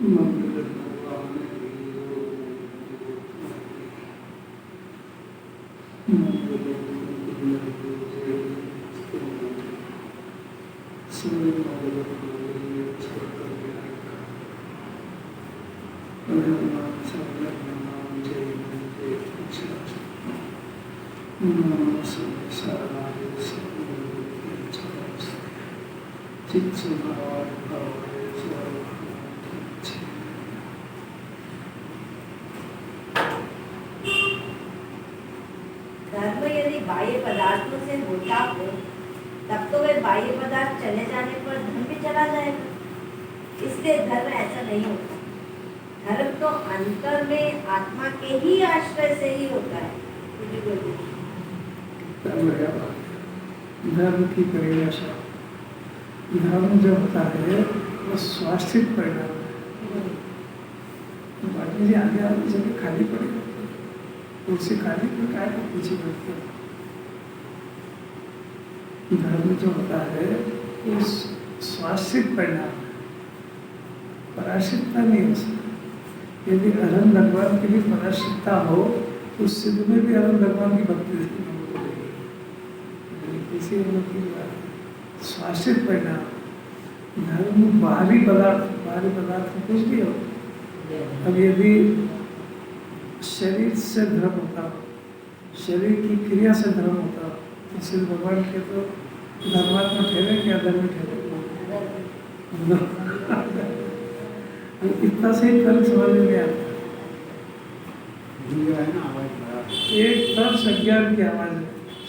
मंगल भगवान धर्म यदि बाह्य पदार्थों से होता हो तब तो वे बाह्य पदार्थ चले जाने पर धर्म भी चला जाएगा। इसलिए धर्म ऐसा नहीं होता। धर्म तो अंतर में आत्मा के ही आश्रय से ही होता है। धर्म की परिभाषा, धर्म जो होता है वो स्वास्थ्य परिणाम है। बाकी जी आगे आगे जगह खाली पड़ेगा, कुर्सी खाली पर काय को पीछे बैठते। धर्म जो होता है वो स्वास्थ्य परिणाम है, पराश्रितता नहीं हो सकती। यदि अरहन भगवान की भी पराश्रितता हो तो सिद्ध में भी अरहन भगवान की भक्ति देखने को मिलेगी। इसी लोग की बात है, स्वास्थ्य परिणाम। धर्म बाहरी पदार्थ में कुछ भी हो। अब यदि शरीर से धर्म होता हो, शरीर की क्रिया से धर्म होता हो, तो सिद्ध भगवान के तो धर्मात्मा ठहरेंगे या धर्म ठहरेंगे? इतना सही फर्क समझ में आता है। एक तरफ संज्ञान की आवाज है,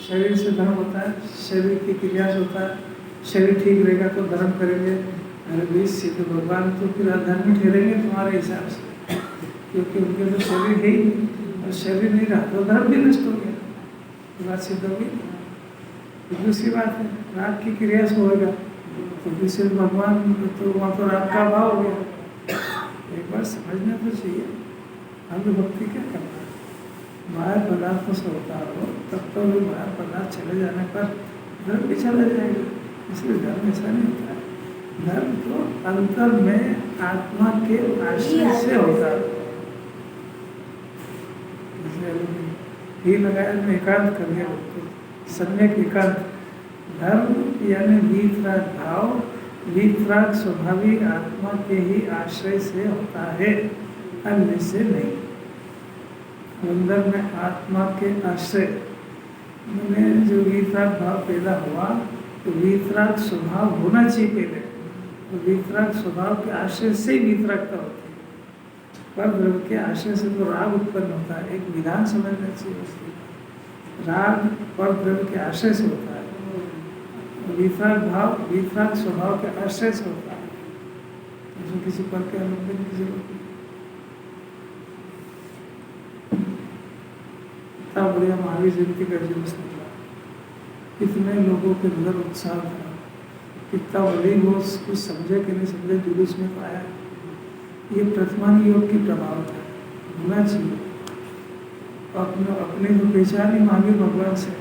शरीर से धर्म होता है, शरीर की क्रिया से होता है। शरीर ठीक रहेगा तो धर्म करेंगे। अरे भाई सिद्ध भगवान तो फिर अधर्मी ठहरेंगे तुम्हारे हिसाब से, क्योंकि उनके तो शरीर है ही नहीं, और शरीर नहीं रहा तो धर्म भी नष्ट हो गया। तो बात सिद्ध होगी। दूसरी बात है, राग की क्रिया से होगा तो फिर सिद्ध भगवान तो वहाँ तो राग का भाव हो गया। एक बार समझना तो चाहिए, हम भक्ति क्या करना है। बाहर पदार्थों से होता हो तब तो भी बाहर पदार्थ चले जाने पर धर्म भी चला जाएगा। इसलिए धर्म ऐसा नहीं होता है। धर्म तो अंतर में आत्मा के आश्रय से होता है। ही लगाया में एकांत कर दिया, सम्यक एकांत। धर्म यानी वीतराग भाव, वीतराग स्वभावी आत्मा के ही आश्रय से होता है, अन्य से नहीं। अंदर में आत्मा के आश्रय में जो वीतराग भाव पैदा हुआ तो वीतराग स्वभाव होना चाहिए पहले। तो वीतराग स्वभाव के आश्रय से वीतरागता होती है। पर द्रव्य के आश्रय से तो राग उत्पन्न होता है। एक विधान समझना चाहिए उसकी। राग पर द्रव्य के आश्रय से होता है, वीतराग भाव वीतराग स्वभाव के आश्रय से होता है। उसमें किसी पर के अवलंबन की जरूरत नहीं। इतना बढ़िया महावीर जयंती का जुलूस निकला, कितने लोगों के अंदर उत्साह था, कितना बड़ी वो कुछ समझे कि नहीं समझे जुलूस में पाया। ये प्रतिमान योग की प्रभाव है, होना चाहिए। अपने तो पहचान ही महावीर भगवान से,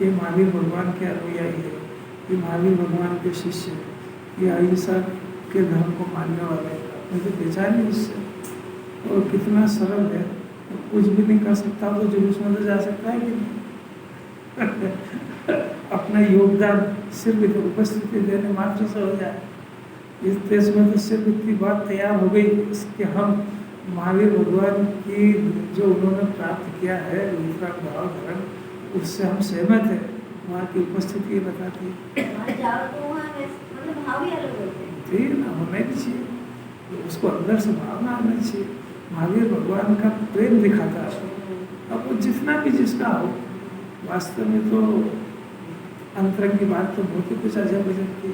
ये महावीर भगवान के अनुयायी है, ये महावीर भगवान के शिष्य है, ये अहिंसा के धर्म को मानने वाले हैं। अपने तो पहचान ही इससे। और कितना सरल है, कुछ भी नहीं कर सकता तो जुलूस में तो जा सकता है कि नहीं। अपना योगदान सिर्फ उपस्थिति देने मात्र से हो जाए। इस देश में तो सिर्फ इतनी बात तैयार हो गई कि हम महावीर भगवान की जो उन्होंने प्राप्त किया है वीतराग भाव धर्म, उससे हम सहमत हैं। वहाँ की उपस्थिति बताती है। ठीक ना, होना ही चाहिए, उसको अंदर से भावना आना चाहिए। महावीर भगवान का प्रेम दिखाता है। अब वो जितना भी जिसका हो, वास्तव में तो अंतरंग की बात तो बहुत ही कुछ अजब अजब की।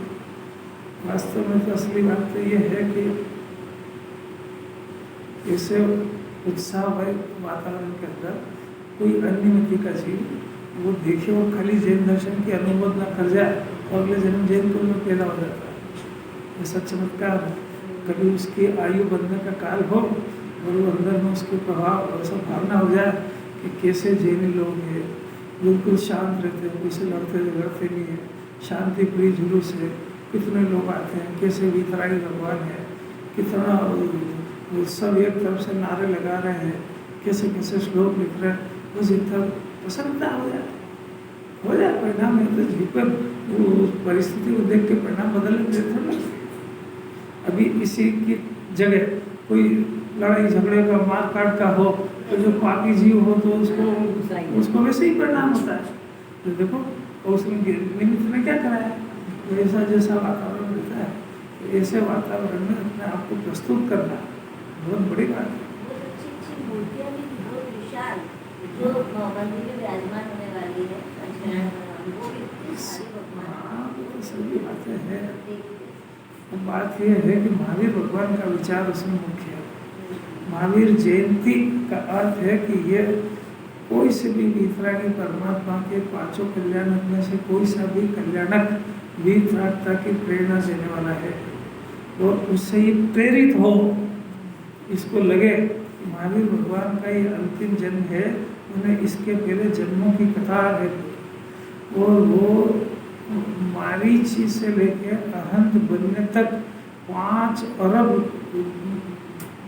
वास्तव में तो असली बात तो ये है कि ऐसे उत्साह वातावरण के अंदर कोई अन्य मति का जीव वो देखे और खाली जैन दर्शन की अनुभव न कर जाए और अगले जन्म जैन कुल में पैदा हो जाता है। ऐसा चमत्कार है। कभी उसकी आयु बढ़ने का काल हो और वो अंदर में उसके प्रभाव ऐसा भावना हो जाए कि कैसे जैनी लोग हैं, बिल्कुल शांत रहते हैं, किसी लड़ते झगड़ते नहीं है, शांति प्रिय जुलूस है, कितने लोग आते हैं, कैसे वीतरागी भगवान है, कितना वो सब एक तरफ से नारे लगा रहे हैं, कैसे कैसे श्लोक लिख रहे हैं, बस इतना प्रसन्नता हो जाए परिणाम में तो जीवन वो परिस्थिति को देख के परिणाम बदलने देते ना। अभी इसी की जगह कोई लड़ाई झगड़े का मार काट का हो तो जो पापी जीव हो तो उसको वैसे ही परिणाम होता है। तो देखो उसने निमित्त ने क्या कराया, ऐसा जैसा वातावरण रहता है तो ऐसे वातावरण में अपने आप को प्रस्तुत करना बहुत बड़ी बात है। बहुत अच्छी मूर्तियाँ भी बहुत विशाल जो मंदिर में विराजमान होने वाली है वो भी इतनी सारी भगवान। हाँ वो सभी बातें हैं। अब बात यह है कि महावीर भगवान का विचार उसमें मुख्य है। महावीर जयंती का अर्थ है कि ये कोई से भी वीतरागी परमात्मा के पांचों कल्याणक में से कोई सा भी कल्याणक वीतरागता की प्रेरणा देने वाला है और उससे ही प्रेरित हो, इसको लगे कि महावीर भगवान का ये अंतिम जन्म है, उन्हें इसके पहले जन्मों की कतार है और वो मारीची से लेके अहंत बनने तक 5 अरब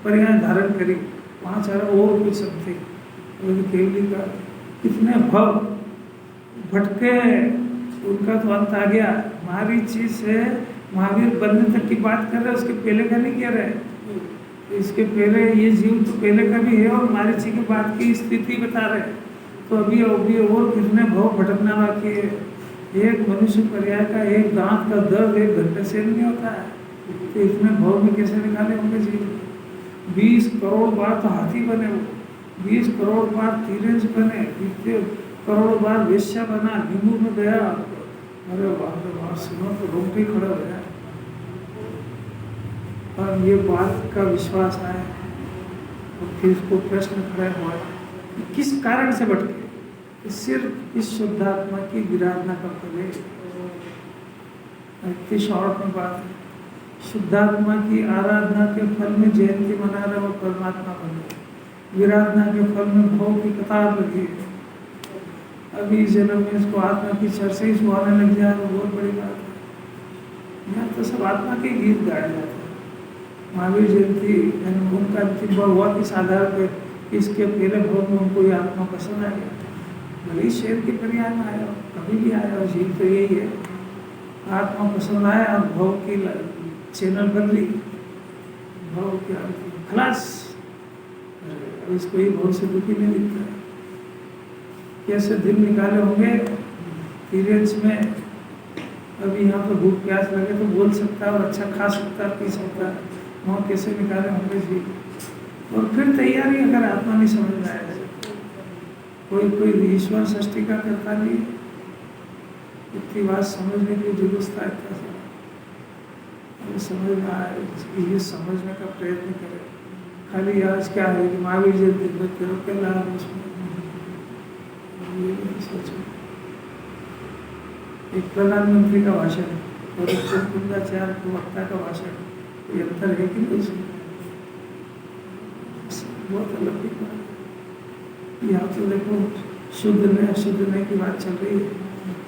पर्याय धारण करी, 5 अरब और कुछ समथिंग केवली का कितने भव भटके, उनका तो अंत आ गया। मारीची से महावीर बनने तक की बात कर रहे, उसके पहले का नहीं कह रहे। इसके पहले ये जीव तो पहले का भी है और मारीची के बाद की स्थिति बता रहे। तो अभी और कितने भव भटकना बाकी है। एक मनुष्य पर्याय का एक दांत का दर्द 1 घंटे से नहीं होता है, तो इतने भव में कैसे निकाले होंगे जीव। 20 करोड़ बार तो हाथी बने, वो 20 करोड़ बार तीरंज बने, 20 करोड़ बार वेश्या बना, नींबू में गया। अरे वाह सुनो तो रोंगटे खड़ा हो गया। और ये बात का विश्वास आया और फिर इसको प्रश्न खड़ा हुआ कि किस कारण से भटके। सिर्फ इस शुद्धात्मा की विराधना का फल है। इतनी शॉर्ट में बात है। शुद्धात्मा की आराधना के फल में जयंती मना रहे वो परमात्मा बन गए, विराधना के फल में भोग की कतार लगी है। अभी जन्म में इसको आत्मा की चर्चा ही सुहाने लग जाए, बहुत बड़ी बात है। यहाँ तो सब आत्मा के गीत गाए जाते हैं। महावीर जयंती यानी उनका अंतिम भाव हुआ किस आधार पर, इसके पहले भोग में उनको ये आत्मा पसंद आ गया। भले शेर के पर्याय में आया, कभी भी आया, और जीव तो यही है। आत्मा पसंद आया और भोग की चैनल बदली, भोग की खलास, इसको ही भोग से दुखी नहीं दिखता है। कैसे दिन निकाले होंगे पीरियड्स में। अभी यहाँ पर भूख प्यास लगे तो बोल सकता है और अच्छा खा सकता है, पी सकता है, वहाँ कैसे निकाले होंगे जी। और फिर तैयारी अगर आत्मा नहीं समझ में आए, कोई ईश्वर सृष्टि का करता नहीं, इतनी बात समझने की जरूरत था। इतना सारा समझ में आए, ये समझने का प्रयत्न करें। खाली आज क्या है कि महावीर जयंती के लाभ उसमें ये नहीं सोचो। एक प्रधानमंत्री का भाषण और एक कुंदाचार्य प्रवक्ता का भाषण, ये अंतर है कि नहीं? बहुत अलग की बात। यहाँ तो देखो शुद्ध में अशुद्ध में की बात चल रही है।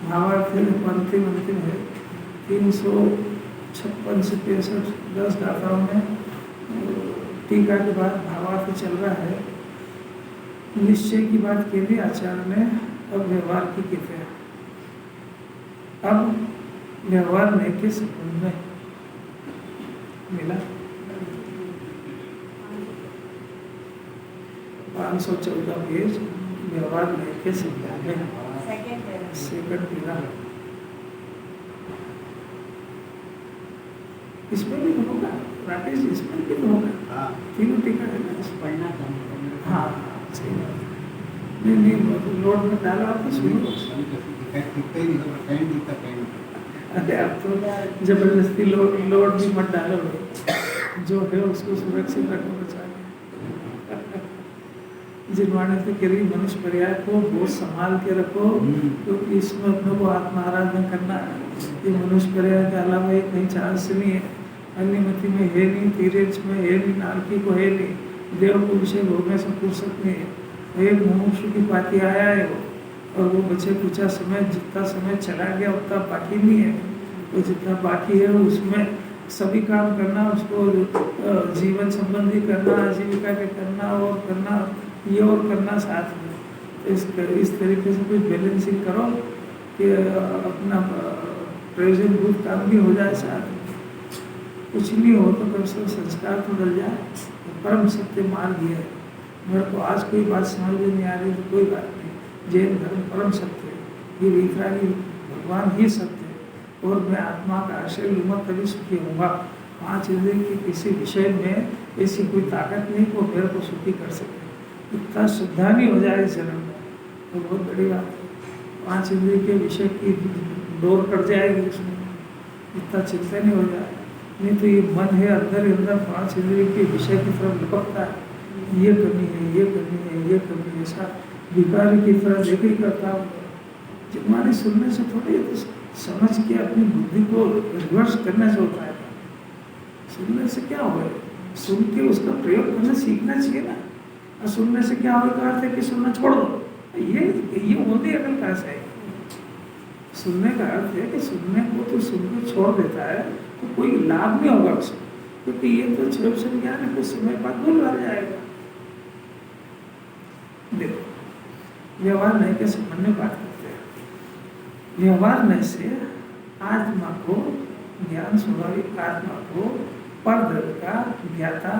भावार्थ है अंतिम है। 356 से 63 10 गाथाओं में टीका के बाद भावार्थ चल रहा है। निश्चय की बात के लिए आचार्य ने अब व्यवहार की कहते हैं। अब व्यवहार में के संबंध में मिला 514 पेज व्यवहार में के संबंध में सेकंड पीला। इसमें भी तो होगा राकेश, इसमें भी तो होगा। तीनों टीका है ना, पढ़ना था। हाँ सही बात। नहीं लोड में डाला आप तो सुनो। अरे आप तो जबरदस्ती लोड भी मत डालो, जो है उसको सुरक्षित रखो बचा के। जिन्होंने तो करी मनुष्य पर्याय को बहुत संभाल के रखो, क्योंकि इसमें अपनों को आत्मा आराधना करना है। ये मनुष्य पर्याय के अलावा एक कहीं चांस नहीं है। अन्यमति में है नहीं, तीरेच में है नहीं, नारकी को है नहीं, देव को विषय भोगने से फुर्सत नहीं है। एक मनुष्य की पाती आया है वो, और वो बचे कुछ समय जितना समय चला गया उतना बाकी नहीं है। वो जितना बाकी है उसमें सभी काम करना, उसको जीवन संबंधी करना, आजीविका के करना और करना, ये और करना साथ में। इस तरीके से कुछ बैलेंसिंग करो कि अपना प्रयोजनभूत काम भी हो जाए साथ में। कुछ नहीं हो तो कम से कम संस्कार तो डल जाए। परम सत्य मार्ग ये है। मेरे को आज कोई बात समझ में नहीं आ रही तो कोई बात नहीं, जैन धर्म परम सत्य है, ये वीतरागी भगवान ही सत्य है और मैं आत्मा का आश्रय लूँगा तभी सुखी होऊंगा। 5 इंद्रिय के किसी विषय में ऐसी कोई ताकत नहीं को मेरे को सुखी कर सके। इतना श्रद्धा नहीं हो जाए इस जन्म में तो बहुत बड़ी बात है। 5 इंद्रिय के विषय की डोर कट जाएगी, उसमें इतना चिंता नहीं हो जाए। नहीं तो ये मन है अंदर 5 इंद्रिय के विषय की तरफ लपकता है, ये करनी है, ये करनी है, ये करनी है, ऐसा भिखारी की तरह देख ही करता हूँ। जिम्मानी सुनने से थोड़ी तो समझ के अपनी बुद्धि को रिवर्स करने से होता है। सुनने से क्या होगा, सुन के उसका प्रयोग करना सीखना चाहिए ना। और सुनने से क्या होगा, अर्थ है कि सुनना छोड़ दो, ये होती अकल कहाँ से आएगी। सुनने का अर्थ है कि सुनने को तो सुन के छोड़ देता है तो कोई लाभ नहीं होगा उसको, क्योंकि ये तो क्षण ज्ञान है, कुछ समय बाद भूल आ जाएगा। देखो व्यवहार नहीं के संबंध में बात करते हैं। व्यवहार नहीं से आत्मा को ज्ञान, स्वाभाविक आत्मा को पर द्रव्य का ज्ञाता,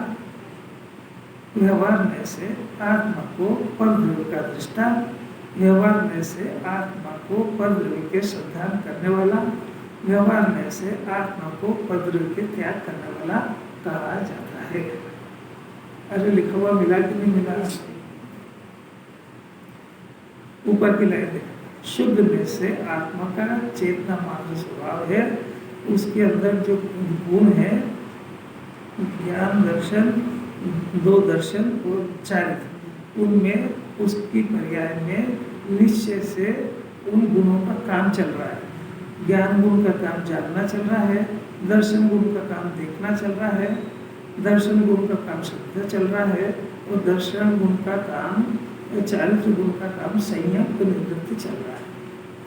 व्यवहार में से आत्मा को पर द्रव्य का दृष्टा, व्यवहार में से आत्मा को पर द्रव्य के श्रद्धान करने वाला, व्यवहार में से आत्मा को पर द्रव्य के त्याग करने वाला कहा जाता है। अरे लिखा हुआ मिला कि नहीं मिला? ऊपर की लाइन है, शुद्ध में से आत्मा का चेतना मात्र स्वभाव है, उसके अंदर जो गुण है ज्ञान, दर्शन, 2 दर्शन और चारित्र, उनमें उसकी पर्याय में निश्चय से उन गुणों का काम चल रहा है। ज्ञान गुण का काम जानना चल रहा है, दर्शन गुण का काम देखना चल रहा है, दर्शन गुण का काम श्रद्धा चल रहा है और दर्शन गुण का काम, चारित्र गुण का काम संयम और निवृत्ति चल रहा है।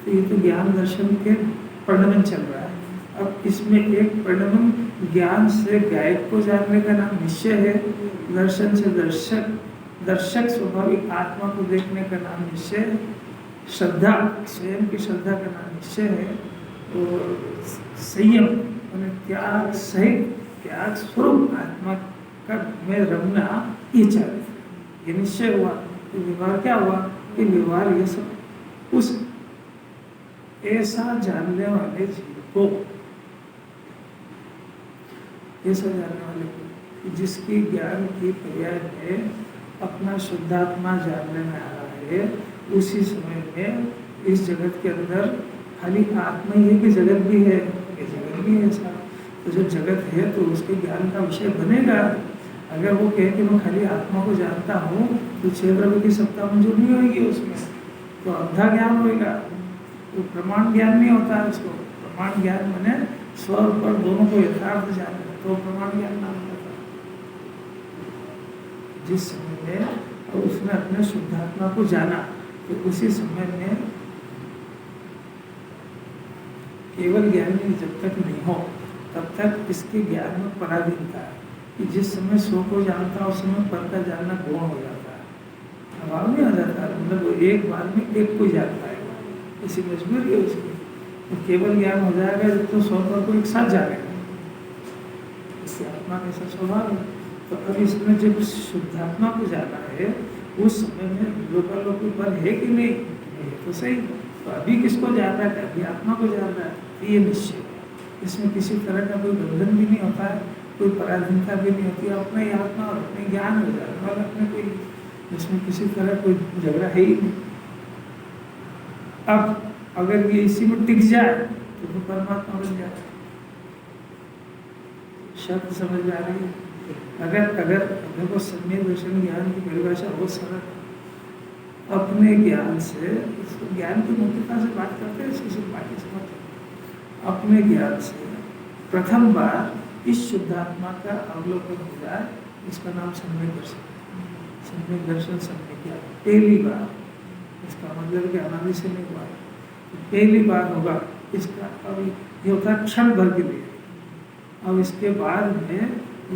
तो ये तो ज्ञान दर्शन के परिणमन चल रहा है। अब इसमें एक परिणमन ज्ञान से गायक को जानने का नाम निश्चय है, दर्शन से दर्शक स्वाभाविक आत्मा को देखने का नाम निश्चय है, श्रद्धा स्वयं की श्रद्धा का नाम निश्चय है और संयम और त्याग सहित त्याग स्वरूप आत्मा का में रमना, ये चारित्र, ये निश्चय हुआ। तो व्यवहार क्या हुआ कि व्यवहार ये सब उस ऐसा जानने वाले जीव को, ऐसा जानने वाले को जिसकी ज्ञान की पर्याय में अपना शुद्धात्मा जानने में आ रहा है, उसी समय में इस जगत के अंदर खाली आत्मा ही है कि जगत भी है, ये जगत भी है ऐसा। तो जब जगत है तो उसके ज्ञान का विषय बनेगा। अगर वो कहे कि मैं खाली आत्मा को जानता हूँ तो 6 द्रव्य की सत्ता मंजूर नहीं होगी उसमें, तो अंधा ज्ञान होगा, तो प्रमाण ज्ञान नहीं होता है उसको। प्रमाण ज्ञान मैंने स्व और पर दोनों को यथार्थ जाना, तो प्रमाण ज्ञान नाम होता है। जिस समय में उसने अपने शुद्धात्मा को जाना तो उसी समय में केवल ज्ञानी जब तक नहीं हो तब तक इसके ज्ञान में पराधीनता है कि जिस समय स्व को जानता है उस समय पर का जानना गुण हो जाता है, अभाव नहीं हो जाता है। मतलब वो एक बार में एक को जान पाएगा, इसी मजबूरी है उसकी। तो केवल ज्ञान हो जाएगा जब तो स्व पर को एक साथ जानेगा, इससे आत्मा का ऐसा स्वभाव है। तो अब इसमें जब शुद्धात्मा को जाना है उस समय में लोकालोक पर है कि नहीं, ये तो सही। तो अभी किसको जान रहा है? अभी आत्मा को जान रहा है, तो ये निश्चय है। इसमें किसी तरह का कोई बंधन भी नहीं होता है, कोई पराधीनता भी नहीं होती है। अपना ही आत्मा और अपने ज्ञान हो जाता है, अपने कोई इसमें किसी तरह कोई झगड़ा है ही नहीं। अब अगर ये इसी में टिक जाए तो परमात्मा बन जाए। शब्द समझ में आ रही है? अगर देखो सम्यक दर्शन ज्ञान की परिभाषा बहुत सरल, अपने ज्ञान से, ज्ञान की मुख्यता से बात करते हैं, इसकी सिर्फ बाकी समझते हैं। अपने ज्ञान से प्रथम बार इस शुद्धात्मा का अवलोकन हो जाए, इसका नाम सम्यक दर्शन। सम्यक दर्शन, सम्यक ज्ञान पहली बार, इसका मतलब कि अनादि से नहीं हुआ, तो पहली बार होगा इसका। अब ये होता है क्षण भर के लिए, अब इसके बाद में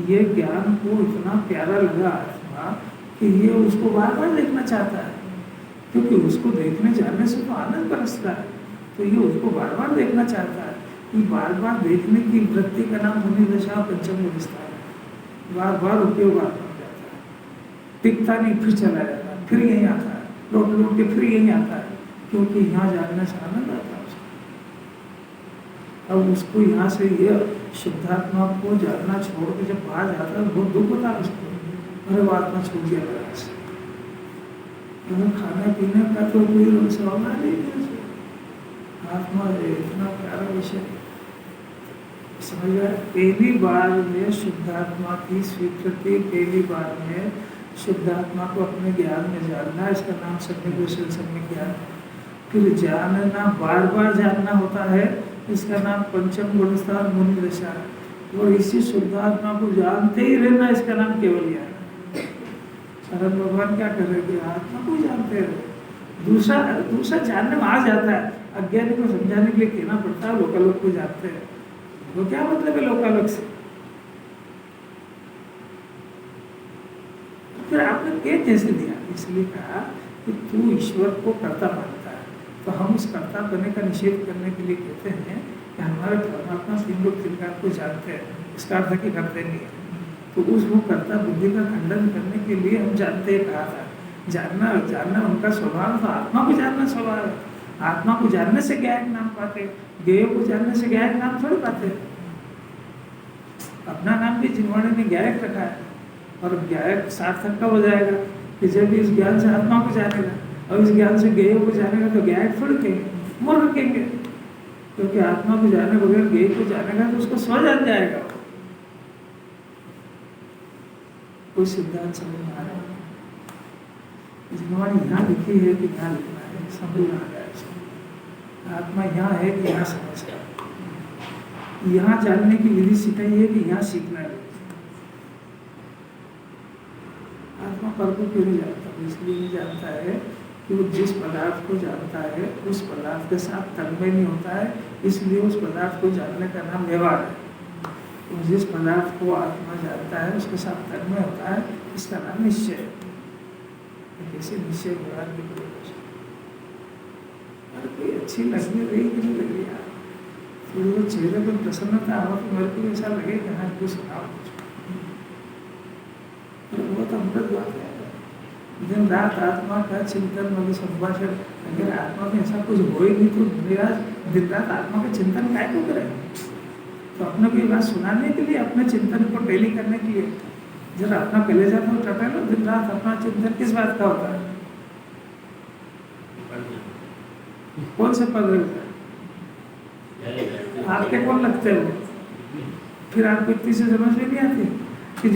ये ज्ञान को इतना प्यारा लगा आत्मा कि ये उसको बार बार देखना चाहता है, क्योंकि उसको देखने जाने से तो आनंद बरसता है, तो ये उसको बार बार देखना चाहता है। ये बार बार देखने की वृत्ति का नाम मुनि दशा पंचम विस्तार है। बार बार उपयोग आत्मा हो जाता है, टिकता नहीं, फिर चला जाता है, फिर यहीं आता है, लौट लौट के फिर यहीं आता है, क्योंकि यहाँ जानने से आनंद आता है उसको। अब उसको यहाँ से ये शुद्धात्मा को जानना छोड़ के जब बाहर जाता है बहुत दुख होता है उसको, अरे वो आत्मा छूट गया मेरे से। खाने पीने का तो कोई सवाल नहीं है, आत्मा इतना प्यारा विषय समझ गया। पहली बार में शुद्धात्मा की स्वीकृति, पहली बार में शुद्धात्मा को अपने ज्ञान में जानना, इसका नाम सम्यक विषय सम्यक ज्ञान। फिर जानना, बार बार जानना होता है, इसका नाम पंचम गुणस्तार मुनि दशा। और इसी शुद्धात्मा को जानते ही रहना, इसका नाम केवल ज्ञान। शरण भगवान क्या कर रहे थे, आत्मा को जानते रहे। दूसरा जानने में आ जाता है, अज्ञानी को समझाने के लिए कहना पड़ता है लोकालोक को जानते हैं। वो क्या मतलब है लोकालोक से? फिर आपने कह कैसे दिया? इसलिए कहा कि तू ईश्वर को कर्ता मानता है, तो हम उस कर्ता बनने का निषेध करने के लिए कहते हैं कि हमारे परमात्मा तीन लोग त्रिकाल को जानते हैं, इसका अर्थ की करते नहीं है। तो उस वो कर्ता बुद्धि का खंडन करने के लिए हम जानते हैं कहा था। जानना उनका स्वभाव, तो आत्मा को जानना स्वभाव है। आत्मा को जानने से ज्ञायक नाम पाते, ज्ञेय को जानने से ज्ञायक नाम थोड़ी पाते। अपना नाम भी जिन्होंने ने ज्ञायक रखा है, और ज्ञायक सार्थक कब हो जाएगा कि जब इस ज्ञान से आत्मा को जानेगा और इस ज्ञान से ज्ञेय को जानेगा, तो ज्ञायक थोड़ी कहेंगे, मूर्ख कहेंगे। क्योंकि आत्मा को जाने बगैर ज्ञेय को जानेगा तो उसको स्व जान जाएगा। कोई सिद्धांत समझ में आ रहा है? जिन्होंने यहाँ लिखी है कि यहाँ लिखना है, समझ में आ जाए। आत्मा यहाँ है कि यहाँ समझ है, यहाँ जानने की विधि सिखाई है कि यहाँ सीखना है। आत्मा पर को क्यों नहीं जानता? इसलिए नहीं जानता है कि वो जिस पदार्थ को जानता है उस पदार्थ के साथ तन्मय नहीं होता है, इसलिए उस पदार्थ को जानने का नाम व्यवहार है। तो जिस पदार्थ को आत्मा जानता है उसके साथ तन्मय होता है, इसका नाम निश्चय है। कैसे निश्चय व्यवहार की प्रयोग कोई अच्छी लगने रही कि नहीं लगी यार, तो वो चेहरे पर प्रसन्नता हो तो मेरे को ऐसा लगे कि हाँ कुछ सुनाओ कुछ, वो तो अमृत बात है। दिन रात आत्मा का चिंतन मतलब संभाषण, अगर आत्मा में ऐसा कुछ हो ही नहीं तो दिन रात आत्मा का चिंतन क्या क्यों करें? तो अपने को ये बात सुनाने के लिए, अपने चिंतन को डेली करने के लिए, जरा अपना कलेजा तो टटा लो। दिन रात अपना चिंतन किस बात का होता है? कौन से पद होता है? आपके कौन लगते हो? फिर आपको इतनी से समझ में नहीं आती कि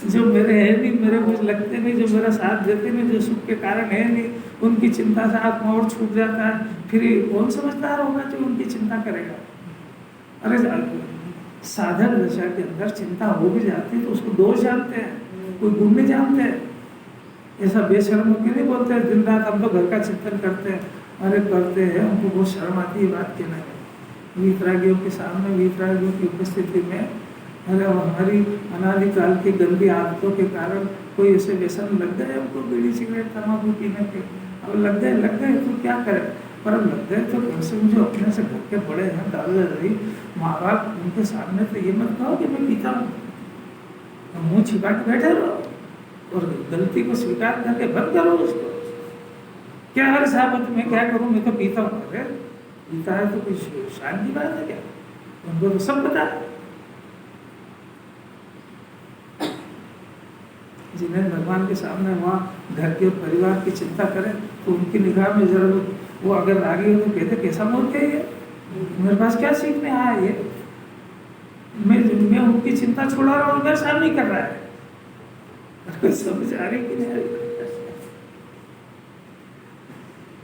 जो मेरे है नहीं, मेरे कुछ लगते नहीं, जो मेरा साथ देते नहीं, जो सुख के कारण है नहीं, उनकी चिंता से आत्मा और छूट जाता है। फिर कौन समझदार होगा जो उनकी चिंता करेगा? अरे साधक दशा के अंदर चिंता हो भी जाती है तो उसको दोष जानते हैं, कोई गुण नहीं जानते हैं। ऐसा बेशर्म होकर नहीं बोलते हैं दिन रात हम तो घर का चिंतन करते हैं। अरे करते हैं, हमको बहुत शर्म आती है बात कहने में। वीतरागियों के सामने, वीतरागियों की उपस्थिति में, अरे हमारी अनादिकाल की गंदी आदतों के कारण कोई ऐसे व्यसन लग गए हमको, बीड़ी सिगरेट तम्बाकू पीने के, अब लग गए तो क्या करें? पर अब लग गए तो घर से मुझे अपने से घर के बड़े हैं, दादा दादी, माँ बाप, उनके सामने तो ये मत कहो कि मैं पीता हूँ, मुँह छिपा के बैठे रहो और गलती को स्वीकार करके बंद करो उसको। क्या हर साहब मैं क्या करूँ, मैं तो पीता हूँ। अरे पीता है तो कुछ शान की बात है क्या? उनको तो सब पता है। जिन्हें भगवान के सामने वहाँ घर के परिवार की चिंता करें तो उनकी निगाह में जरूर वो अगर रागी हो तो कहते कैसा मूर्ख है ये, मेरे पास क्या सीखने आया ये? मैं उनकी चिंता छुड़ा रहा हूँ, मेरे साथ नहीं कर रहा है। समझ आ रही कि नहीं आ रही?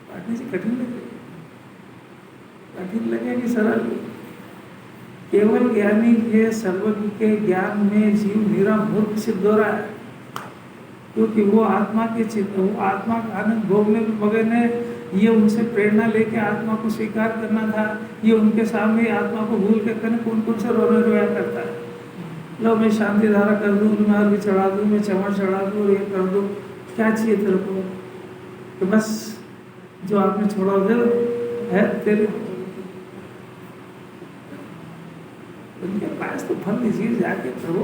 पढ़ने से कठिन लगे कि सरल? केवल ज्ञानी के सर्वज्ञ के ज्ञान में जीव निरा मूर्ख सिद्ध हो रहा है, क्योंकि वो आत्मा के वो आत्मा का आनंद भोगने में मगन है, ये उनसे प्रेरणा लेके आत्मा को स्वीकार करना था, ये उनके सामने आत्मा को भूल के कहने कौन कौन सा रोया करता है। लो मैं शांति धारा कर दूँ, मैं अर्घ चढ़ा दूँ, मैं चमन चढ़ा दूँ, ये कर दूँ, क्या चाहिए तेरे को? तो बस जो आपने छोड़ा उधर है तेरे, उनके पास तो फल दीजिए जाके। प्रभु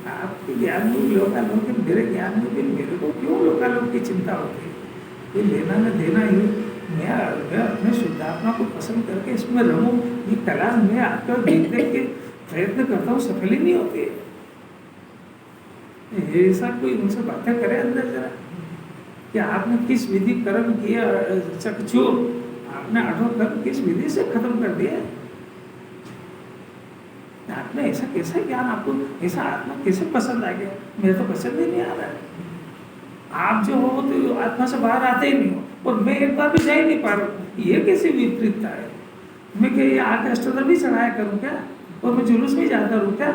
आपके ज्ञान में भी लोकालोक है, मेरे ज्ञान में भी मेरे को क्यों लोकालोक की चिंता होती है? ये लेना न देना ही, मैं अपने शुद्धात्मा को पसंद करके इसमें रहूं, ये कला मैं आपका देख देख के प्रयत्न करता हूँ, सफल ही नहीं होती है। ऐसा कोई उनसे बातें करे अंदर जरा कि आपने किस विधि कर्म किया, चकचूर आपने आठों कर्म किस विधि से खत्म कर दिया। आपने ऐसा कैसा ज्ञान, आपको ऐसा आत्मा कैसे पसंद आ गया? मेरे तो पसंद ही नहीं आ रहा है। आप जो हो तो आत्मा से बाहर आते ही नहीं हो, और मैं एक बार भी जा ही नहीं पा रहा हूँ। ये कैसी विपरीतता है? मैं क्या ये आगे अष्टोत्तर भी चढ़ाया करूँ क्या, और मैं जुलूस में जाता रहूँ क्या?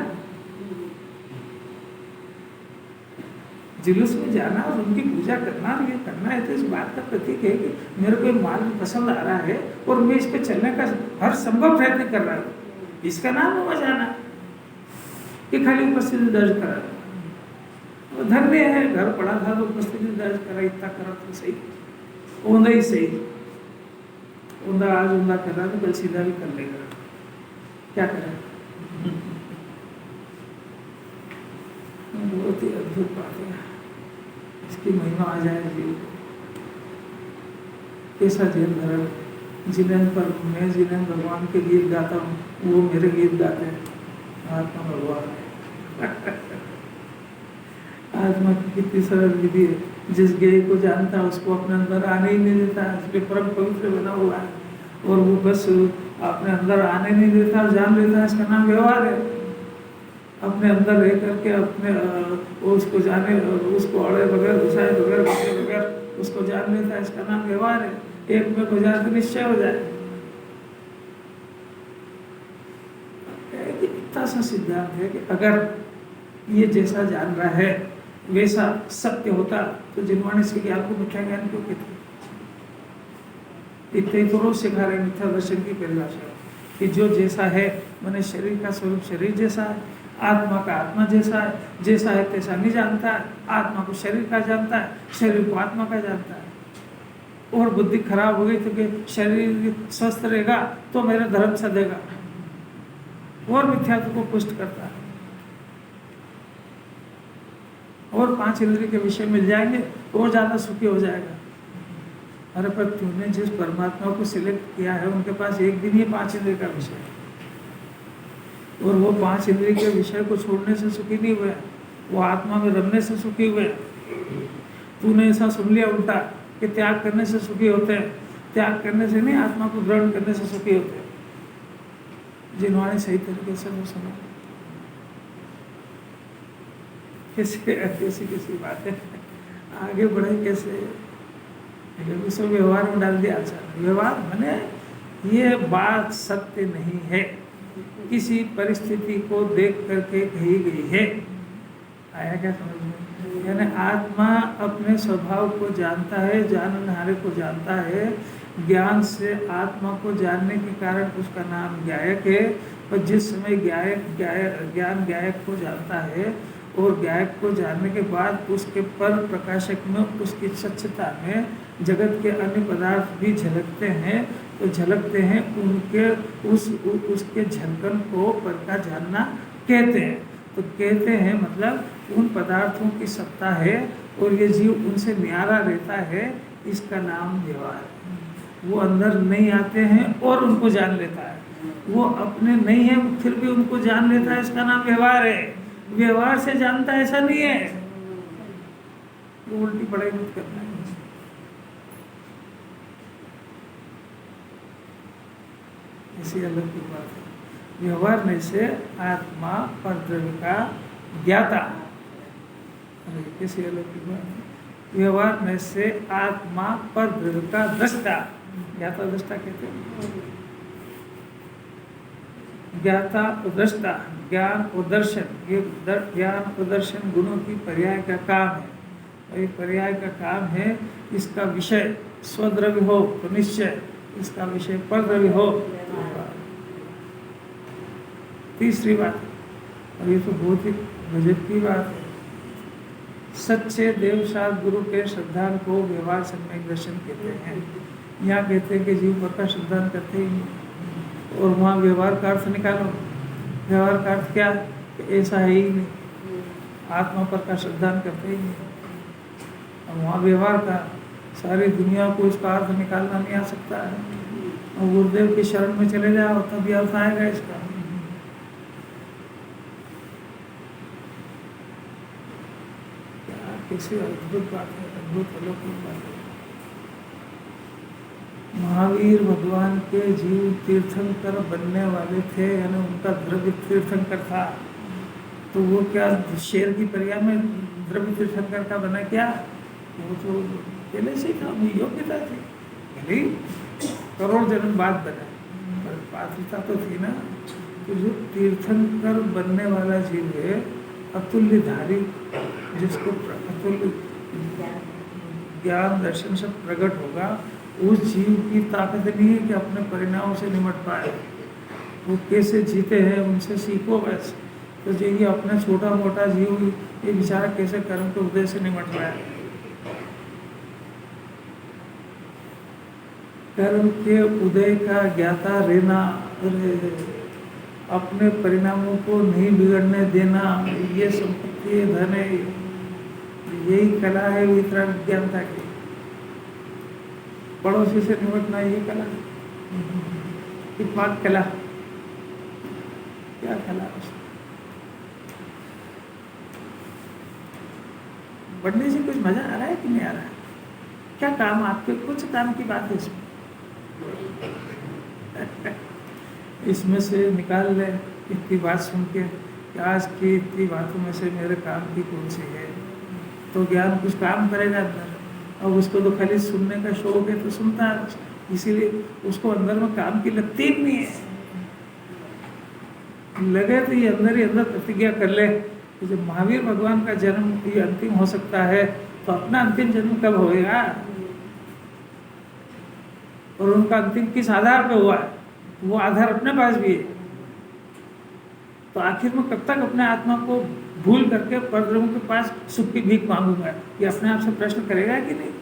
जुलूस में जाना और उनकी पूजा करना और ये करना है तो इस बात का प्रतीक है कि मेरे को मार्ग पसंद आ रहा है और मैं इस पर चलने का हर संभव प्रयत्न कर रहा हूँ। इसका नाम हुआ जाना कि खाली उपस्थिति दर्ज करा। धन्य है, घर पड़ा था तो उपस्थिति दर्ज करा, इतना करा तो सही, ऊंधा ही सही। ऊंधा आज ऊंधा कर रहा तो कल सीधा भी कर लेगा, क्या करें? बहुत ही अद्भुत बात है, इसकी महिमा आ जाए जी। कैसा जीवन धर्म, जिन्हें पर मैं जिन्हें भगवान के गीत गाता हूँ वो मेरे गीत गाते हैं। आत्मा भगवान है। आत्मा की कितनी सरल विधि है। जिस गेय को जानता है उसको अपने अंदर आने ही नहीं देता, इसलिए परम पवित्र बना हुआ है, और वो बस अपने अंदर आने नहीं देता, जान लेता है। इसका नाम व्यवहार है। अपने अंदर रह करके अपने उसको जाने, उसको अड़े बगैर, घुसाए बगैर, घुसे बगैर उसको जान लेता है। इसका नाम व्यवहार है। एक में हो जाए तो निश्चय हो जाए। इतना सा सिद्धांत है कि अगर ये जैसा जान रहा है वैसा सत्य होता तो जिनवाणी से ज्ञान को मिथ्या ज्ञान क्यों कहते? इतने तो रोज सिखा रहे मिथ्या दर्शन की परिभाषा कि जो जैसा है, मैंने शरीर का स्वरूप शरीर जैसा है, आत्मा का आत्मा जैसा है, जैसा है तैसा नहीं जानता है। आत्मा को शरीर का जानता है, शरीर को आत्मा का जानता है। और बुद्धि खराब हो गई तो कि शरीर स्वस्थ रहेगा तो मेरा धर्म सदेगा, और मिथ्यात्व को पुष्ट करता है। और 5 इंद्रिय के विषय मिल जाएंगे और ज़्यादा सुखी हो जाएगा। अरे पर तूने जिस परमात्मा को सिलेक्ट किया है उनके पास एक दिन ही 5 इंद्रिय का विषय है, और वो 5 इंद्रिय के विषय को छोड़ने से सुखी नहीं हुए, वो आत्मा में रमने से सुखी हुए। तूने ऐसा सुन लिया उल्टा कि त्याग करने से सुखी होते हैं। त्याग करने से नहीं, आत्मा को ग्रहण करने से सुखी होते हैं। जिन्होंने सही तरीके से वो सुना, कैसी बात है, आगे बढ़े कैसे? उसको व्यवहार में डाल दिया। अच्छा, व्यवहार माने ये बात सत्य नहीं है, किसी परिस्थिति को देख करके कही गई है। आया क्या समझ में? यानी आत्मा अपने स्वभाव को जानता है, जाननहारे को जानता है। ज्ञान से आत्मा को जानने के कारण उसका नाम ज्ञायक है। और जिस समय ज्ञान ज्ञायक को जानता है और ज्ञायक को जानने के बाद उसके पर प्रकाशक में, उसकी स्वच्छता में जगत के अन्य पदार्थ भी झलकते हैं, तो झलकते हैं उनके उसके झलकन को पर का जानना कहते हैं। तो कहते हैं मतलब उन पदार्थों की सत्ता है और ये जीव उनसे न्यारा रहता है, इसका नाम व्यवहार है। वो अंदर नहीं आते हैं और उनको जान लेता है, वो अपने नहीं है फिर भी उनको जान लेता है, इसका नाम व्यवहार है। व्यवहार से जानता है ऐसा नहीं है, वो उल्टी पढ़ाई मत करना है। ऐसी अलग की बात है। व्यवहार में से आत्मा पर द्रव्य का ज्ञाता, कैसी अलग की बात है। व्यवहार में से आत्मा पर द्रव्य का दृष्टा, ज्ञाता दृष्टा कहते हैं। ज्ञाता और दृष्टा, ज्ञान और दर्शन, ये ज्ञान और दर्शन गुणों की पर्याय का काम है। वही पर्याय का काम है। इसका विषय स्वद्रव्य हो तो निश्चय, इसका विषय परद्रव्य हो। तीसरी बात, और ये तो बहुत ही गजब की बात है, सच्चे देवसात गुरु के श्रद्धान को व्यवहार सम्यक दर्शन कहते हैं। यहाँ कहते हैं कि जीव पर का श्रद्धान करते ही नहीं, और वहाँ व्यवहार का अर्थ निकालो। व्यवहार का अर्थ क्या? कि ऐसा है ही नहीं, आत्मा पर का श्रद्धान करते ही नहीं। और वहाँ व्यवहार का, सारी दुनिया को इसका अर्थ निकालना नहीं आ सकता है। और गुरुदेव की शरण में चले जाओ तभी अर्थ आएगा इसका। कैसी अद्भुत बात है, अद्भुत अलौकिक बात है। महावीर भगवान के जीव तीर्थंकर बनने वाले थे, यानी उनका द्रव्य तीर्थंकर था। तो वो क्या शेर की पर्याय में द्रव्य तीर्थंकर का बना क्या? वो तो पहले से ही था, योग्यता थी, भले करोड़ जन्म बाद बना, पर पात्रता तो थी ना। तो जो तीर्थंकर बनने वाला जीव है, अतुल्यधारी, जिसको अतुल्य ज्ञान दर्शन से प्रकट होगा, उस जीव की ताकत नहीं है कि अपने परिणामों से निमट पाए। वो कैसे जीते हैं उनसे सीखो बस। तो जो ये अपना छोटा मोटा जीव, ये बेचारा कैसे कर्म के उदय से निमट रहा है। कर्म के उदय का ज्ञाता रहना, अपने परिणामों को नहीं बिगड़ने देना, ये संपत्ति है, धन है, यही कला है वितरण ज्ञानता की। पड़ोसी से निपटना ये कला, इत्पाद कला, क्या कला उसमें? बढ़ने से कुछ मजा आ रहा है कि नहीं आ रहा है? क्या काम आपके, कुछ काम की बात है इसमें? इसमें से निकाल ले इतनी बात सुन के कि आज की इतनी बातों में से मेरे काम की कौन सी है, तो ज्ञान कुछ काम करेगा अंदर। अब उसको तो खाली सुनने का शौक है तो सुनता है, इसीलिए उसको अंदर में काम की लगती ही नहीं है। लगे तो ये अंदर ही अंदर प्रतिज्ञा कर ले कि जब महावीर भगवान का जन्म ये अंतिम हो सकता है, तो अपना अंतिम जन्म कब होएगा? और उनका अंतिम किस आधार पे हुआ है? वो आधार अपने पास भी है। तो आखिर में कब तक अपने आत्मा को भूल करके परब्रह्म के पास सुख की भीख मांगूंगा? ये अपने आप से प्रश्न करेगा कि नहीं?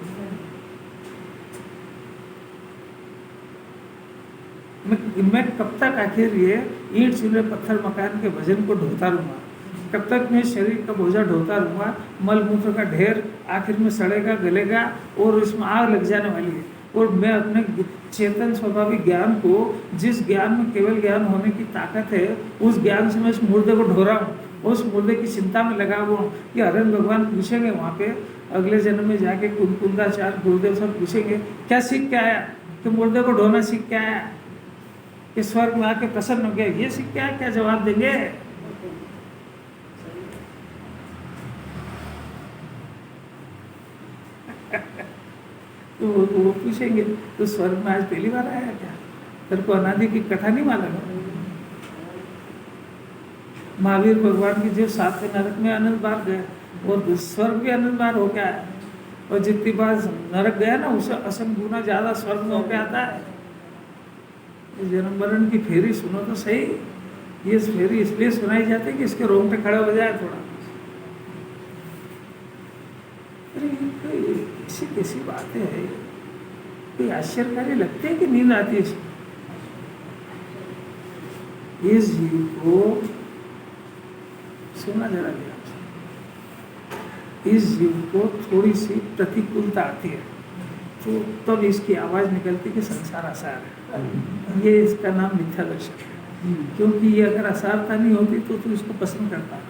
मैं कब तक आखिर ये ईंट चूल्हे पत्थर मकान के वजन को ढोता रहूंगा? कब तक मैं शरीर का बोझा ढोता रहूंगा? मल मूत्र का ढेर आखिर में सड़ेगा, गलेगा और इसमें आग लग जाने वाली है। और मैं अपने चेतन स्वाभाविक ज्ञान को, जिस ज्ञान में केवल ज्ञान होने की ताकत है, उस ज्ञान से मैं इस मुर्दे को ढो रहा हूँ, उस मुर्दे की चिंता में लगा हुआ हूँ कि हरण भगवान पूछेंगे वहाँ पे अगले जन्म में जाके कुंदाचार्य गुरुदेव सब पूछेंगे क्या सीख के आया? कि मुर्दे को ढोना सीख के आया? कि स्वर्ग में आके प्रसन्न हो गया, ये सीख के आया? क्या जवाब देंगे? तो वो पूछेंगे तो स्वर्ग में आज पहली बार आया क्या? तेरे को अनादि की कथा नहीं मालूम? महावीर भगवान की जो 7 नरक में अनंत बार गए, और स्वर्ग भी अनंत बार होके आया। और जितनी बार नरक गया ना, उसे असंख्य गुना ज्यादा स्वर्ग में होके आता है। जन्म मरण की फेरी सुनो तो सही। ये फेरी इसलिए सुनाई जाती है कि इसके रोंगटे खड़े हो जाए थोड़ा। ऐसी कैसी बातें है, कोई आश्चर्यकारी लगते हैं कि नींद आती है? इस जीव को सुना जरा ध्यान से, इस जीव को थोड़ी सी प्रतिकूलता आती है तो तब इसकी आवाज निकलती कि संसार आसार है। ये इसका नाम मिथ्या दर्शन है। क्योंकि ये अगर आसारता नहीं होती तो तू इसको पसंद करता,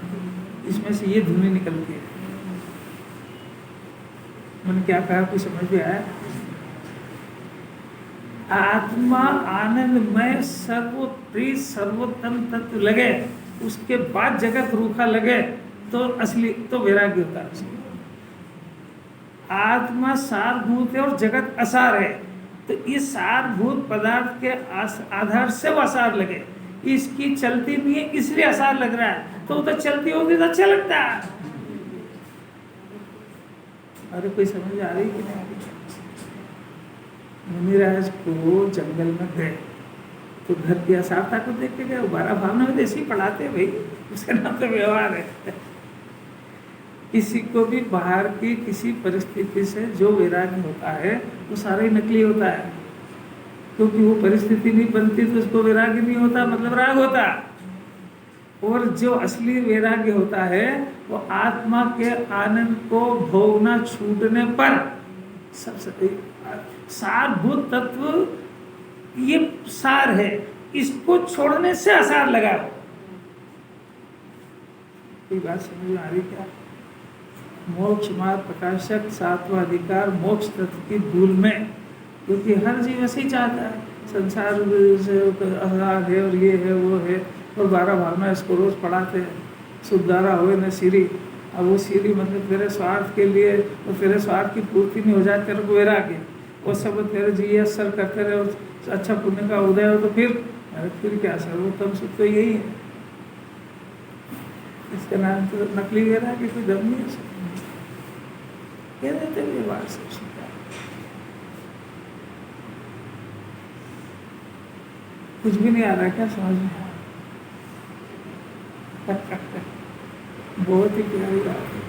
इसमें से ये ध्वनि निकलती है। मैंने क्या कहा, कुछ समझ में आया? आत्मा आनंदमय सर्वप्रिय सर्वोत्तम तत्व लगे, उसके बाद जगत रूखा लगे तो असली तो वैराग्य होता है। आत्मा सारभूत है और जगत असार है, तो इस सारभूत पदार्थ के आधार से वो असार लगे। इसकी चलती नहीं है इसलिए असार लग रहा है, तो चलती होगी तो अच्छा लगता है। अरे कोई समझ आ रही कि नहीं आ रही? मुनिराज को जंगल में गए तो घर की असावता को देख के गए, 12 भावना में देसी पढ़ाते भाई, उसका नाम तो व्यवहार है। किसी को भी बाहर की किसी परिस्थिति से जो वैराग्य होता है वो सारा ही नकली होता है, क्योंकि वो परिस्थिति नहीं बनती तो उसको वैराग्य नहीं होता, मतलब राग होता। और जो असली वैराग्य होता है वो आत्मा के आनंद को भोगना छूटने पर सबसे सारभूत तत्व ये सार है, इसको छोड़ने से असार लगा। कोई बात समझ में आ रही क्या? मोक्ष मार्ग प्रकाशक 7वां अधिकार मोक्ष तत्व की भूल में, क्योंकि हर जीव ऐसे ही चाहता है, संसार आहार है और ये है वो है, और 12 भावना इसको रोज पढ़ाते हैं, सुधारा हो न सीरी। अब वो सीरी मतलब तेरे स्वार्थ के लिए, और तेरे स्वार्थ की पूर्ति नहीं हो जाए तेरे को वैराग्य, वो सब तेरे जी असर करते रहे और अच्छा पुण्य का उदय हो तो फिर क्या सर्वोत्तम सुख तो यही है। इसका नाम तो नकली वैराग्य, कोई दम नहीं है। कह देते व्यवहार से कुछ भी नहीं आ रहा क्या समझ में? बहुत ही प्यारी बात है,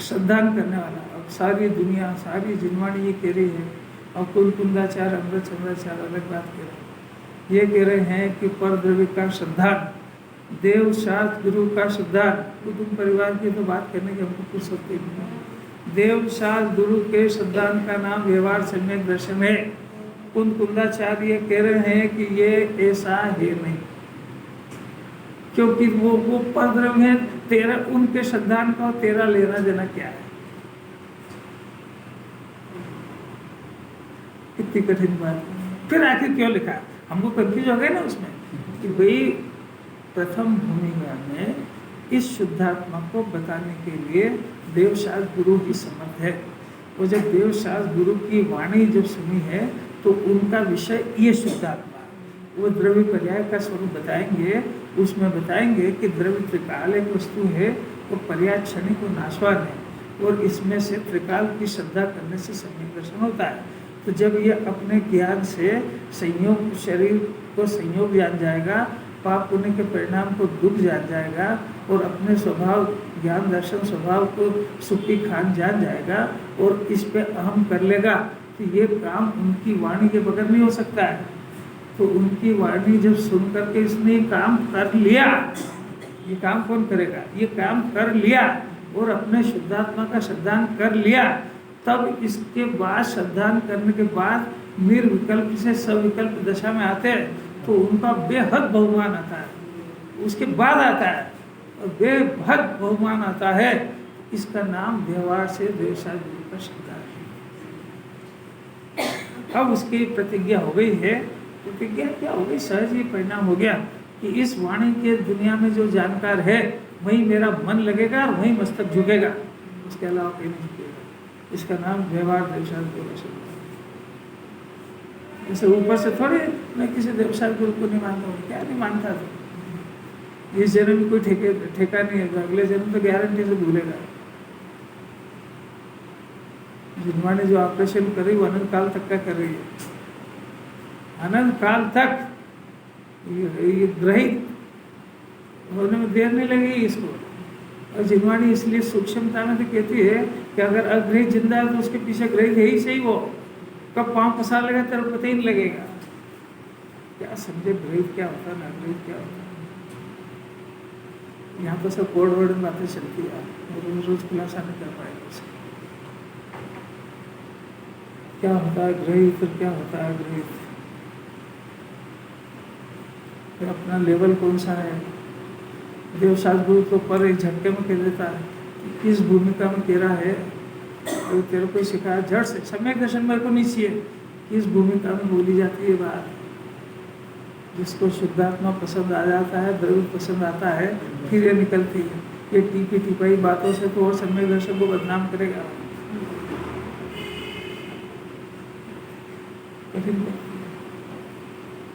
श्रद्धान करने वाला। अब सारी दुनिया सारी जिनवाणी ये कह रही है, और कुल कुंदाचार अमृत चंद्राचार अलग बात कह रहे हैं। ये कह रहे हैं कि पर द्रव्य का श्रद्धान, देव शास्त्र गुरु का श्रद्धान, कुटुंब परिवार की तो बात करने की हमको फुर्सत नहीं है। देव शास्त्र गुरु के श्रद्धान का नाम व्यवहार सम्यक दर्शन है। कुंदाचार्य कह रहे हैं कि ये ऐसा है नहीं, क्योंकि वो परद्रव्य है, तेरा उनके श्रद्धान का और तेरा लेना देना क्या है? कितनी कठिन बात। फिर आखिर क्यों लिखा? हमको कंफ्यूज हो गए ना उसमें कि भाई प्रथम भूमिका में इस शुद्धात्मा को बताने के लिए देवशास्त्र गुरु ही समर्थ है। और जब देवशास्त्र गुरु की वाणी जब सुनी है तो उनका विषय ये शुद्धात्मा, वो द्रव्य पर्याय का स्वरूप बताएंगे। उसमें बताएंगे कि द्रव्य त्रिकाल एक वस्तु है, वो पर्याय क्षणिक को नाशवान है, और इसमें से त्रिकाल की श्रद्धा करने से सम्यक दर्शन होता है। तो जब ये अपने ज्ञान से संयोग शरीर को संयोग जान जाएगा, पाप पुण्य के परिणाम को दुख जान जाएगा, और अपने स्वभाव ज्ञान दर्शन स्वभाव को सुखी खान जान जाएगा, और इस पे अहम कर लेगा, तो ये काम उनकी वाणी के बगैर नहीं हो सकता है। तो उनकी वाणी जब सुन करके इसने काम कर लिया, ये काम कौन करेगा? ये काम कर लिया और अपने शुद्धात्मा का श्रद्धान कर लिया, तब इसके बाद श्रद्धान करने के बाद निर्विकल्प से सविकल्प दशा में आते हैं तो उनका बेहद बहुमान आता है। उसके बाद आता है और बेहद बहुमान आता है, इसका नाम व्यवहार से देवशास्त्र गुरु का श्रद्धा है। अब उसकी प्रतिज्ञा हो गई है। प्रतिज्ञा क्या हो गई? सहज ही परिणाम हो गया कि इस वाणी के दुनिया में जो जानकार है वहीं मेरा मन लगेगा और वहीं मस्तक झुकेगा, उसके अलावा कहीं नहीं झुकेगा। इसका नाम व्यवहार देवशास्त्र गुरु का। जैसे ऊपर से थोड़ी मैं किसी देवशास्त्र गुरु को नहीं मानता हूँ, क्या नहीं मानता था। इस जन्म में कोई ठेका नहीं है, अगले जन्म तो गारंटी से भूलेगा। जिनवाणी जो ऑपरेशन कर रही वो अनंत काल तक का कर रही है, अनंत काल तक ये ग्रहित होने में देर नहीं लगेगी इसको। और जिनवाणी इसलिए सूक्ष्मता में तो कहती है कि अगर अग्रहित जिंदा है तो उसके पीछे ग्रहित है ही सही, वो कब पाँव फंसा लेगा तेरे को पता ही नहीं लगेगा। क्या समझे ग्रहित क्या होता है, अग्रहित क्या होता है? यहाँ तो सब कोड वर्ड में बातें चलती है, रोज रोज खुलासा नहीं कर पाएगा उसका। क्या होता है ग्रहित और क्या होता है अग्रहित, तो अपना लेवल कौन सा है? देवशास्त्र गुरु तो पर एक झटके में कह देता है कि इस भूमिका में तेरा है, तो तेरे को सिखाया जड़ से। सम्यक दर्शन मेरे को नहीं चाहिए, इस भूमिका में बोली जाती है बात। जिसको शुद्धात्मा पसंद आ जाता है, द्रव्य पसंद आता है, फिर ये निकलती है। ये टीपी टिपाई बातों से तो और सम्यक दर्शन को बदनाम करेगा।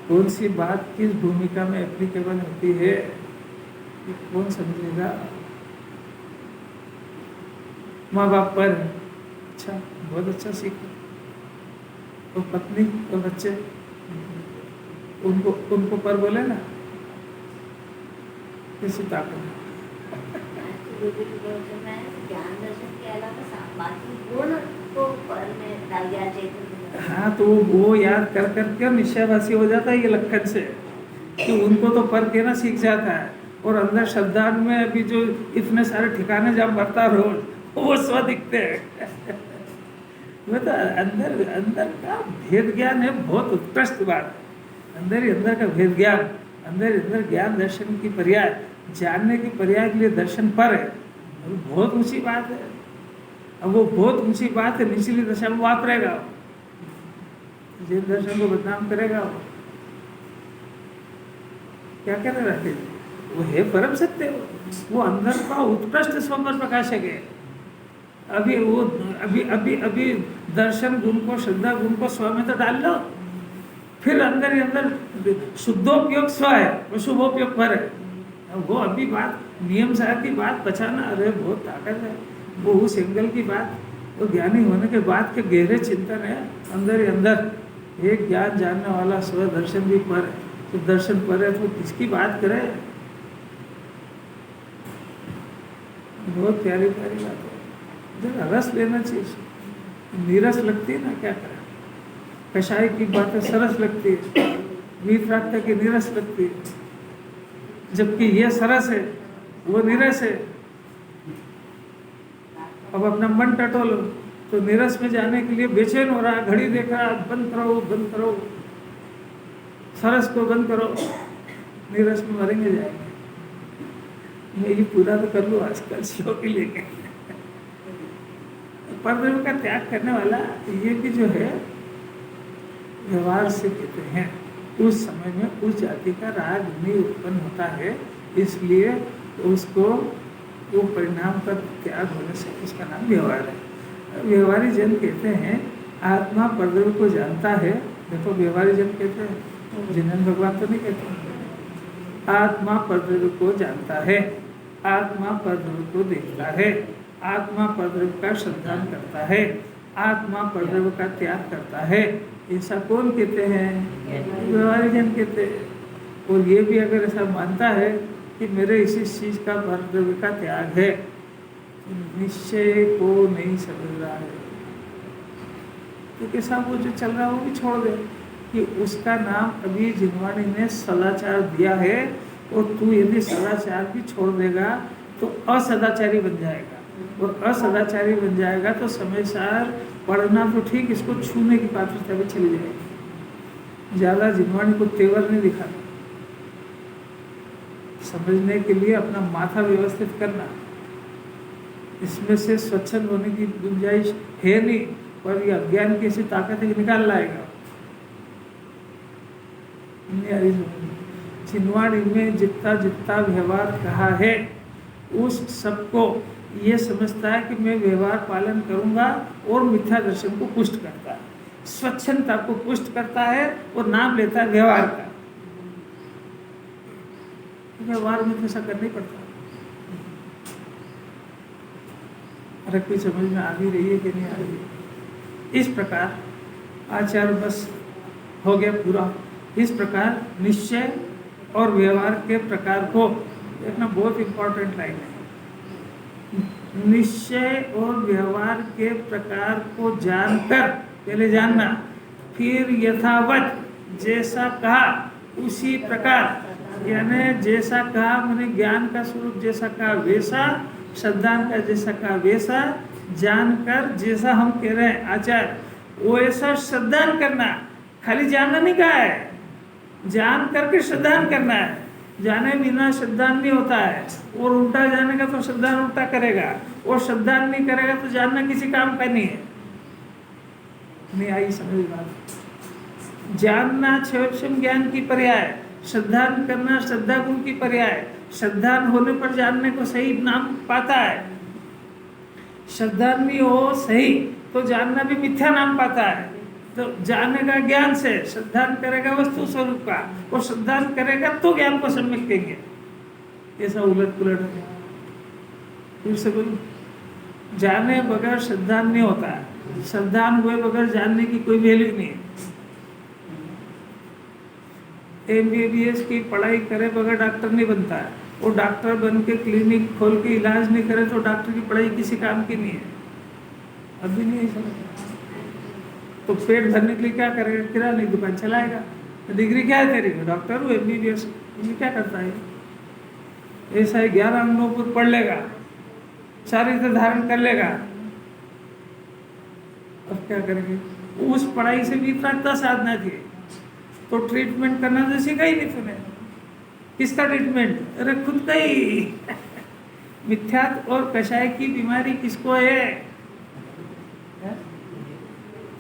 कौन सी बात किस भूमिका में एप्लीकेबल होती है कौन समझेगा? माँ बाप पर है, अच्छा, बहुत अच्छा सीखो। तो पत्नी और बच्चे, उनको उनको पर बोले ना, किसी ताकत। ज्ञान दर्शन के अलावा बाकी गुण को पर में डाल दिया चेतन। हाँ, तो वो याद कर करके निश्चयवासी हो जाता है ये लक्षण से, कि उनको तो पर के ना सीख जाता है, और अंदर श्रद्धान में अभी जो इतने सारे ठिकाने जब बरता रोज, वो स्व दिखते हैं। मतलब अंदर अंदर का भेद ज्ञान है, बहुत उत्कृष्ट बात है। अंदर ही अंदर का भेद ज्ञान, अंदर ही अंदर ज्ञान दर्शन की पर्याय, जानने की पर्याय के लिए दर्शन पर है, और बहुत ऊंची बात है। अब वो बहुत ऊंची बात है, निचली दशा में वापरेगा, जिन दर्शन को बदनाम करेगा वो क्या करेगा फिर? वो है परम सत्य, वो अंदर का उत्कृष्ट स्व पर प्रकाशक है। अभी वो अभी अभी अभी दर्शन गुण को, श्रद्धा गुण को स्व में तो डाल लो, फिर अंदर ही अंदर शुद्धोपयोग स्व है, वो शुभोपयोग पर है। वो अभी बात नियम सार की बात बचाना, अरे बहुत ताकत है वो, उस एंगल की बात, वो ज्ञानी होने के बाद के गहरे चिंतन है। अंदर ही अंदर एक ज्ञान जानने वाला स्व दर्शन भी पर है, तो दर्शन पर है तो किसकी बात करे? बहुत प्यारी प्यारी बात है, जरा रस लेना चाहिए। नीरस लगती है ना, क्या करें? कषाय की बातें सरस लगती है, वीतरागता की नीरस लगती है, जबकि ये सरस है, वो नीरस है। अब अपना मन टटोलो, तो नीरस में जाने के लिए बेचैन हो रहा, घड़ी देख रहा, बंद करो बंद करो, सरस को बंद करो, नीरस में मरेंगे जाएंगे। मैं ये पूरा तो कर लूँ आजकल शो के लिए। परब्रह्म का त्याग करने वाला ये भी जो है व्यवहार से कहते हैं, उस समय में उस जाति का राग नहीं उत्पन्न होता है, इसलिए उसको वो परिणाम का त्याग होने से उसका नाम व्यवहार है। व्यवहारी जन कहते हैं आत्मा परब्रह्म को जानता है। देखो व्यवहारी जन कहते हैं, जिन्हें भगवान तो नहीं कहते। आत्मा परब्रह्म को जानता है, आत्मा परब्रह्म को देखता है, आत्मा परब्रह्म का श्रद्धान करता है, आत्मा परब्रह्म का त्याग करता है। ऐसा कौन कहते हैं? व्यवहारी जन कहते हैं। और ये भी अगर ऐसा मानता है कि मेरे इसी चीज का परब्रह्म का त्याग है, निश्चय को नहीं समझ रहा है, तो कैसा वो जो चल रहा है वो भी छोड़ दे, कि उसका नाम अभी जिनवाणी ने सदाचार दिया है, और तू यदि सदाचार भी छोड़ देगा तो असदाचारी बन जाएगा, और असदाचारी बन जाएगा तो समय सार पढ़ना तो ठीक, इसको छूने की पात्रता भी चली जाएगी। ज़्यादा जिनवाणी को तेवर नहीं दिखाना, समझने के लिए अपना माथा व्यवस्थित करना, इसमें से स्वच्छंद होने की गुंजाइश है नहीं, पर ये अज्ञान की ऐसी ताकत है कि निकाल लाएगा। जिनवाणी में जितना जितना व्यवहार कहा है, उस सबको ये समझता है कि मैं व्यवहार पालन करूंगा, और मिथ्या दर्शन को पुष्ट करता है, स्वच्छंदता को पुष्ट करता है, और नाम लेता है व्यवहार का। व्यवहार में ऐसा करना ही पड़ता है। अरे कोई समझ में आ भी रही है कि नहीं आ रही है? इस प्रकार आचार बस हो गया पूरा। इस प्रकार निश्चय और व्यवहार के प्रकार को देखना बहुत इंपॉर्टेंट लाइन है। निश्चय और व्यवहार के प्रकार को जानकर, पहले जानना, फिर यथावत जैसा कहा उसी प्रकार, यानी जैसा कहा मैंने ज्ञान का स्वरूप जैसा कहा वैसा, श्रद्धान का जैसा कहा वैसा, जानकर जैसा हम कह रहे हैं आचार वैसा श्रद्धान करना। खाली जानना नहीं कहा है, जान करके श्रद्धान करना है। जाने बिना श्रद्धान नहीं होता है, और उल्टा जानेगा तो श्रद्धान उल्टा करेगा, और श्रद्धान नहीं करेगा तो जानना किसी काम का नहीं है। नहीं आई समझ बात? जानना क्षम ज्ञान की पर्याय, श्रद्धान करना श्रद्धा गुण की पर्याय। श्रद्धान होने पर जानने को सही नाम पाता है, श्रद्धान नहीं हो सही तो जानना भी मिथ्या नाम पाता है। तो जानेगा ज्ञान से, श्रद्धान करेगा वस्तु स्वरूप का, और श्रद्धान करेगा तो ज्ञान को सम्यक कहेंगे। ऐसा उलट पुलट है। फिर से बोलूं, जाने बगैर श्रद्धान नहीं होता है, श्रद्धान हुए बगैर जानने की कोई वैल्यू नहीं है। MBBS की पढ़ाई करे बगैर डॉक्टर नहीं बनता है। वो डॉक्टर बन के क्लिनिक खोल के इलाज नहीं करे तो डॉक्टर की पढ़ाई किसी काम की नहीं है, अभी नहीं समझ। तो पेट भरने के लिए क्या करेगा? किराने की दुकान चलाएगा। डिग्री क्या है तेरी? डॉक्टर हूँ, MBBS। ये क्या करता है? ऐसा ही 11 अंगों पर पढ़ लेगा, चारित्र धारण कर लेगा, अब क्या करेंगे? उस पढ़ाई से भी प्राप्त साधना थी, तो ट्रीटमेंट करना तो सीखा ही नहीं तूने। किसका ट्रीटमेंट? अरे खुद का ही। मिथ्यात्व और कषाय की बीमारी किसको है?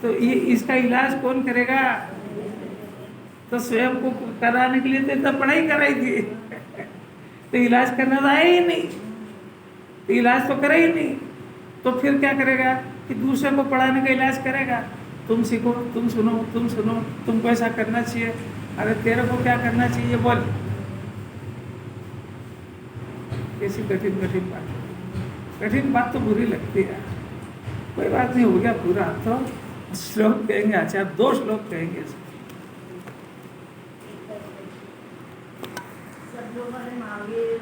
तो ये इसका इलाज कौन करेगा? तो स्वयं को कराने के लिए तो इतना पढ़ाई कराई थी, तो इलाज करना तो आया ही नहीं, तो इलाज तो करे ही नहीं, तो फिर क्या करेगा कि दूसरे को पढ़ाने का इलाज करेगा। तुम सीखो, तुम सुनो, तुम सुनो, तुमको ऐसा करना चाहिए। अरे तेरे को क्या करना चाहिए बोल? कैसी कठिन कठिन बात, कठिन बात तो बुरी लगती है। कोई बात नहीं, हो गया पूरा। तो श्लोक कहेंगे, अच्छा 2 श्लोक कहेंगे। सब लोगों ने महावीर